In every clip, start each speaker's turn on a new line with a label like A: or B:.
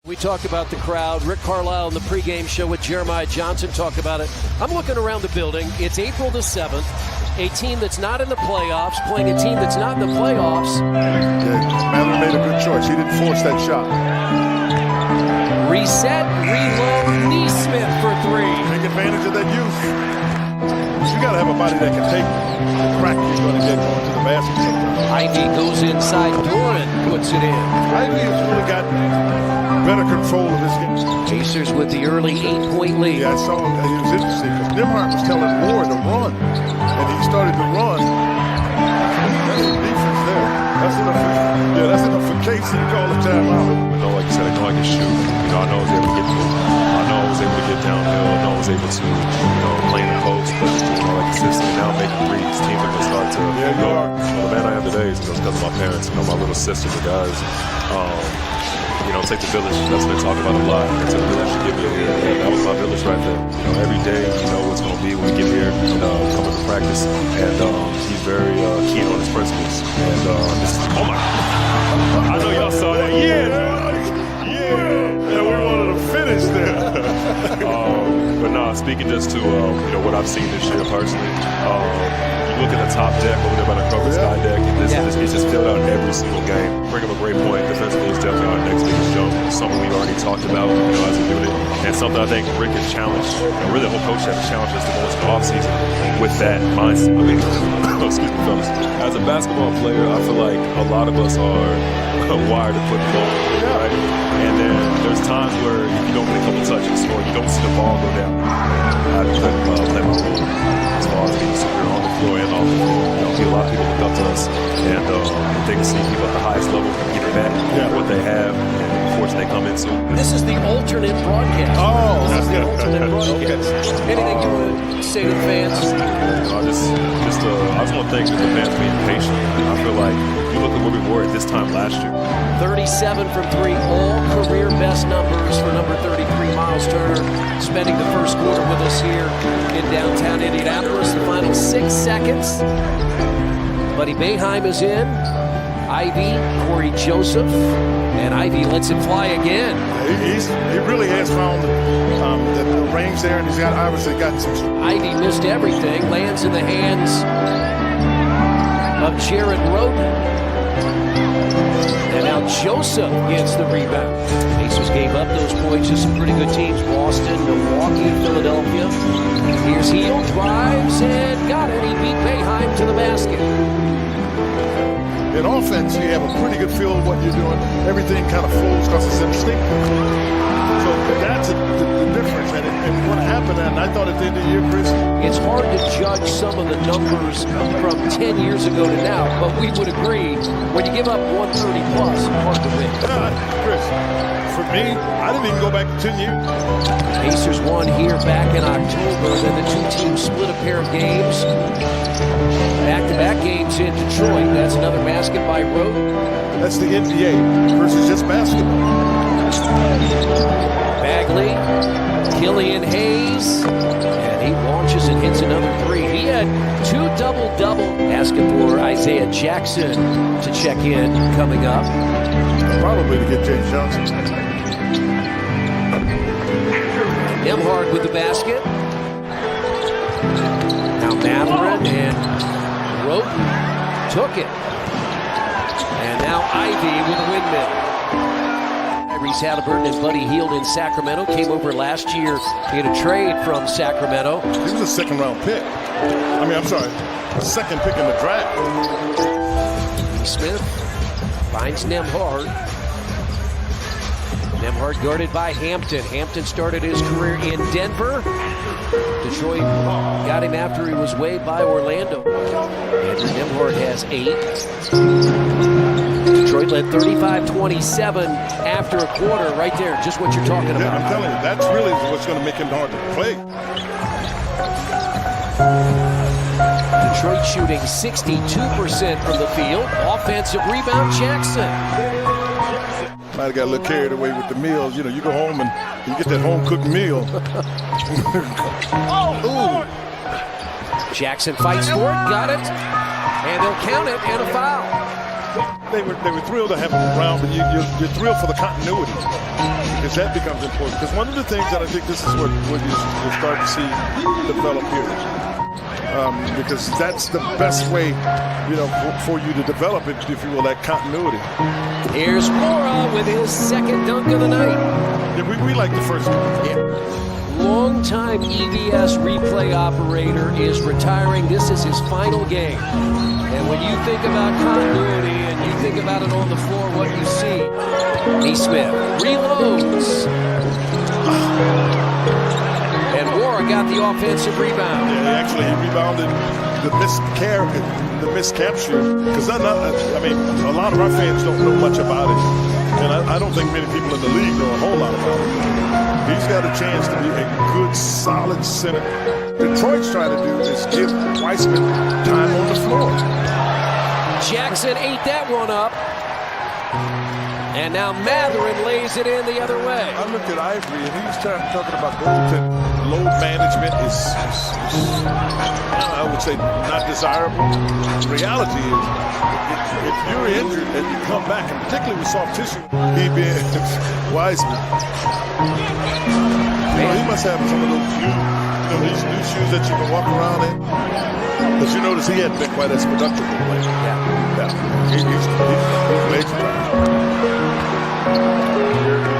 A: We talked about the crowd. Rick Carlisle in the pregame show with Jeremiah Johnson talked about it. I'm looking around the building. It's April the 7th. A team that's not in the playoffs playing a team that's not in the playoffs.
B: Yeah, Mallon made a good choice. He didn't force that shot.
A: Reset, reload, Neesmith for three.
B: Take advantage of that youth. You got to have a body that can take the crack you're going to get going to the basket sometimes.
A: Ivy goes inside. Doran puts it in.
B: Ivy has really got better control of his game.
A: Pacers with the early 8-point lead.
B: Yeah, I saw him. It was interesting because Nimhart was telling Moore to run, and he started to run. That's the defense there. That's enough for Casey to call a timeout.
C: But no, like you said, I know I can shoot. I know I was able to get through. I know I was able to get downhill. I know I was able to, play in the post, but just doing all that consistently. Now making threes, teams are going to start to go. The man I am today is because of my parents, my little sister, the guys. Take the village. That's what they talk about a lot. Take the village to get me here. And that was my village right there. Every day, you know what's going to be when we get here, coming to practice. And he's very keen on his principles. And oh my! I know y'all saw that.
B: Yeah, we wanted to finish there.
C: But no, speaking just to what I've seen this year personally. You look at the top deck over there by the cover sky deck, and it's just filled out every single game. Bring up a great point. Defensively is definitely our next biggest jump. Something we've already talked about, as we do it, and something I think Rick has challenged. Really, the whole coach has challenged us to go into the offseason with that mindset. I mean, excuse me, fellas. As a basketball player, I feel like a lot of us are wired to put the ball, right? And then there's times where if you don't get a couple touches or you don't see the ball go down, I play my role as far as being superior on the floor and off the floor. A lot of people look up to us, and they can see people at the highest level get back what they have, and unfortunately they come into.
A: This is the alternate broadcast.
B: Oh,
A: this is the alternate broadcast.
B: Okay.
A: Anything you want to say to the fans?
C: I just want to thank the fans for being patient. I feel like you look at where we were at this time last year.
A: 37 from three, all career best numbers for number 33, Miles Turner, spending the first quarter with us here in downtown Indianapolis. The final 6 seconds. Buddy Boeheim is in. Ivy, Corey Joseph, and Ivy lets it fly again.
B: He really has found the range there, and he's obviously got some.
A: Ivy missed everything, lands in the hands of Jared Roden. And now Joseph gets the rebound. Pacers gave up those points to some pretty good teams. Boston, Milwaukee, Philadelphia. Here's Heel, drives, and got it. He beat Boeheim to the basket.
B: In offense, you have a pretty good feel of what you're doing. Everything kind of flows because it's instinctive. So that's the difference. And what happened, and I thought at the end of the year, Chris,
A: it's hard to judge some of the numbers from 10 years ago to now, but we would agree when you give up 130 plus, hard to win.
B: Chris, for me, I didn't even go back 10 years.
A: Pacers won here back in October. Then the two teams split a pair of games. Back-to-back games in Detroit. That's another basket by Roden.
B: That's the NBA versus just basketball.
A: Bagley, Killian Hayes, and he launches and hits another three. He had two double-double. Asking for Isaiah Jackson to check in coming up.
B: Probably to get James Johnson.
A: Nimhard with the basket. Now Matherin and Roden took it. And now Ivy with a windmill. Tyrese Halliburton and Buddy Hield in Sacramento. Came over last year in a trade from Sacramento.
B: He was a second-round pick. A second pick in the draft.
A: Smith finds Nimhard. Nimhard guarded by Hampton. Hampton started his career in Denver. Detroit got him after he was waived by Orlando. Andrew Nimhard has 8. Detroit led 35-27 after a quarter. Right there, just what you're talking about.
B: Yeah, I'm telling you, that's really what's going to make him hard to play.
A: Detroit shooting 62% from the field. Offensive rebound, Jackson.
B: Might have got a little carried away with the meals. You go home and you get that home-cooked meal. Ooh.
A: Jackson fights for it, got it, and they'll count it, and a foul.
B: They were thrilled to have him around, but you're thrilled for the continuity. because that becomes important. Because one of the things that I think this is what you'll start to see develop here. Because that's the best way, for you to develop it, if you will, that continuity.
A: Here's Mora with his second dunk of the night.
B: Yeah, we like the first one.
A: Yeah. Longtime EVS replay operator is retiring. This is his final game. And when you think about continuity and you think about it on the floor, what you see, Neesmith reloads. And Mora got the offensive rebound.
B: Yeah, actually, he rebounded the miscapture. Because a lot of our fans don't know much about it. And I don't think many people in the league know a whole lot about it. He's got a chance to be a good, solid center. Detroit's trying to do is give Weissman time on the floor.
A: Jackson ate that one up. And now Matherin lays it in the other way.
B: I looked at Ivory, and he was talking about goaltending. Load management is, I would say, not desirable. The reality is, if you're injured and you come back, and particularly with soft tissue, he being Wiseman, he must have some of those these new shoes that you can walk around in. Because you notice he hadn't been quite as productive lately. Yeah. He's made some time.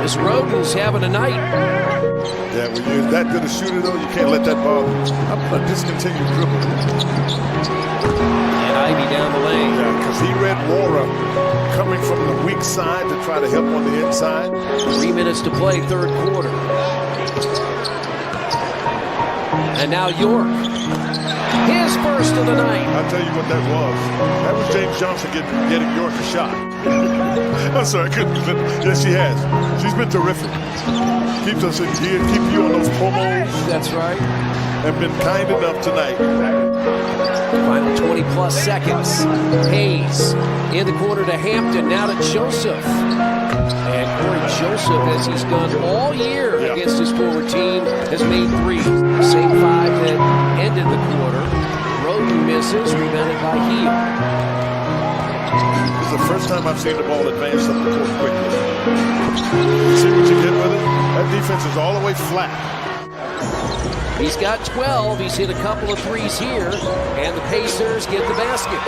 A: This Roden's having a night.
B: Yeah, when you're that good a shooter, though, you can't let that ball a discontinued dribble.
A: And Ivy down the lane.
B: Yeah, because he read Mora coming from the weak side to try to help on the inside.
A: 3 minutes to play, third quarter. And now York. His first of the night.
B: I'll tell you what that was. That was James Johnson getting York a shot. I'm sorry, I couldn't. Yes, she has. She's been terrific. Keeps us in gear, keep you on those promos.
A: That's right.
B: And been kind enough tonight.
A: Final 20-plus seconds. Hayes in the corner to Hampton, now to Joseph. And Corey Joseph, as he's done all year against his forward team, has made three. Same five that ended the quarter. Roden misses, rebounded by Heel.
B: This is the first time I've seen the ball advance up the court quickly. See what you get with it? That defense is all the way flat.
A: He's got 12. He's hit a couple of threes here, and the Pacers get the basket.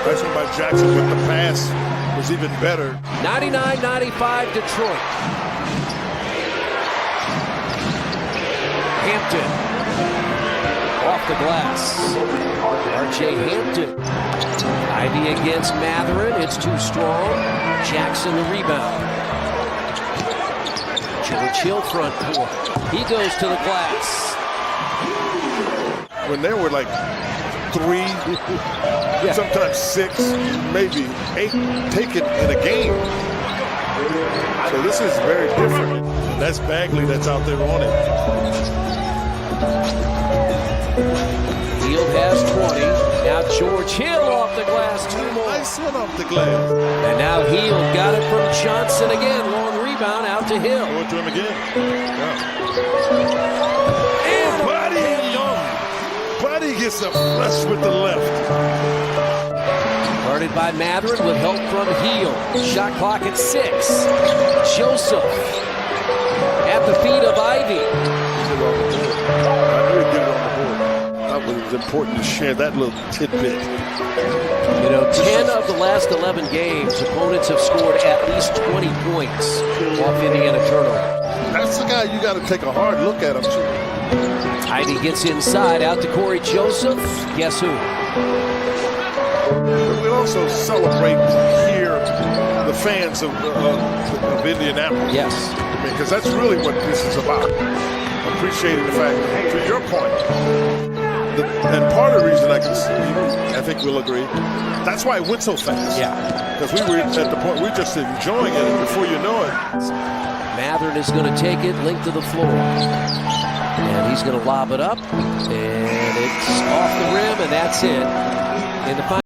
B: Nice one by Jackson with the pass. Was even better.
A: 99-95 Detroit. Hampton off the glass. R.J. Hampton. Ivy against Matherin. It's too strong. Jackson the rebound. George Hill front court. He goes to the glass.
B: When there were like 3, sometimes 6, maybe 8 taken in a game. So this is very different. That's Bagley that's out there on it.
A: Field has 20. Now George Hill off the glass. 2 more.
B: Nice one off the glass.
A: And now Hill got it from Johnson again. Long rebound out to Hill.
B: Go to him again.
A: And
B: Buddy gets a flush with the left.
A: Guarded by Matherin with help from Heel. Shot clock at 6. Joseph at the feet of Ivy.
B: I knew he'd get it on the board. I thought it was important to share that little tidbit.
A: 10 of the last 11 games, opponents have scored at least 20 points off Indiana turnover.
B: That's the guy you got to take a hard look at him, too.
A: Ivy gets inside, out to Corey Joseph. Guess who?
B: We'll also celebrate here the fans of Indianapolis.
A: Yes.
B: Because that's really what this is about. Appreciating the fact, to your point, and part of the reason I think we'll agree, that's why it went so fast.
A: Yeah.
B: Because we were at the point, we're just enjoying it, and before you know it.
A: Matherin is going to take it, link to the floor. And he's going to lob it up, and it's off the rim, and that's it. In the final